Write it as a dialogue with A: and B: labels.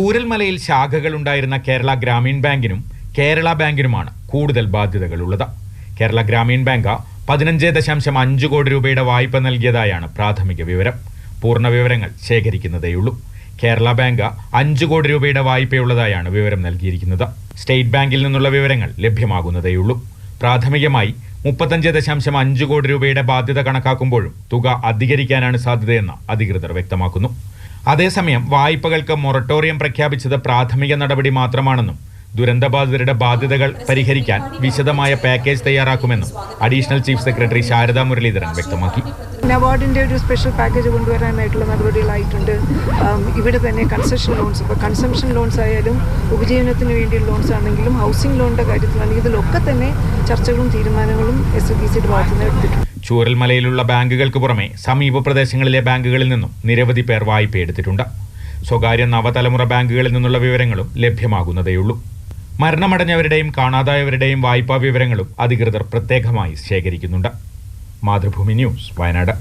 A: ചൂരൽമലയിൽ ശാഖകളുണ്ടായിരുന്ന കേരള ഗ്രാമീൺ ബാങ്കിനും കേരള ബാങ്കിനുമാണ് കൂടുതൽ ബാധ്യതകളുള്ളത്. കേരള ഗ്രാമീൺ ബാങ്ക് 15.5 കോടി രൂപയുടെ വായ്പ നൽകിയതായാണ് പ്രാഥമിക വിവരം. പൂർണ്ണ വിവരങ്ങൾ ശേഖരിക്കുന്നതേയുള്ളൂ. കേരള ബാങ്ക് 5 കോടി രൂപയുടെ വായ്പയുള്ളതായാണ് വിവരം നൽകിയിരിക്കുന്നത്. സ്റ്റേറ്റ് ബാങ്കിൽ നിന്നുള്ള വിവരങ്ങൾ ലഭ്യമാകുന്നതേയുള്ളൂ. പ്രാഥമികമായി 35.5 കോടി രൂപയുടെ ബാധ്യത കണക്കാക്കുമ്പോഴും തുക അധികരിക്കാനാണ് സാധ്യതയെന്ന് അധികൃതർ വ്യക്തമാക്കുന്നു. അതേസമയം വായ്പകൾക്ക് മൊറട്ടോറിയം പ്രഖ്യാപിച്ചത് പ്രാഥമിക നടപടി മാത്രമാണെന്നും ദുരന്തബാധിതരുടെ ബാധ്യതകൾ പരിഹരിക്കാൻ വിശദമായ പാക്കേജ് തയ്യാറാക്കുമെന്നും additional chief secretary Sharada Muraleedharan വ്യക്തമാക്കി.
B: നബാർഡിൻ്റെ ഒരു സ്പെഷ്യൽ പാക്കേജ് കൊണ്ടുവരാനായിട്ടുള്ള നടപടികളായിട്ടുണ്ട്. ഇവിടെ തന്നെ കൺസെഷൻ ലോൺസ്, ഇപ്പോൾ കൺസംഷൻ ലോൺസ് ആയാലും ഉപജീവനത്തിന് വേണ്ടിയുള്ള ലോൺസ് ആണെങ്കിലും ഹൗസിംഗ് ലോണിൻ്റെ കാര്യത്തിലാണെങ്കിൽ ഇതിലൊക്കെ തന്നെ ചർച്ചകളും തീരുമാനങ്ങളും SFBCയുടെ ഭാഗത്ത് നിന്ന് എടുത്തിട്ടുണ്ട്.
A: ചൂരൽമലയിലുള്ള ബാങ്കുകൾക്ക് പുറമെ സമീപ പ്രദേശങ്ങളിലെ ബാങ്കുകളിൽ നിന്നും നിരവധി പേർ വായ്പയെടുത്തിട്ടുണ്ട്. സ്വകാര്യ നവതലമുറ ബാങ്കുകളിൽ നിന്നുള്ള വിവരങ്ങളും ലഭ്യമാകുന്നതേയുള്ളൂ. മരണമടഞ്ഞവരുടെയും കാണാതായവരുടെയും വായ്പാ വിവരങ്ങളും അധികൃതർ പ്രത്യേകമായി ശേഖരിക്കുന്നുണ്ട്. മാതൃഭൂമി ന്യൂസ്, വയനാട്.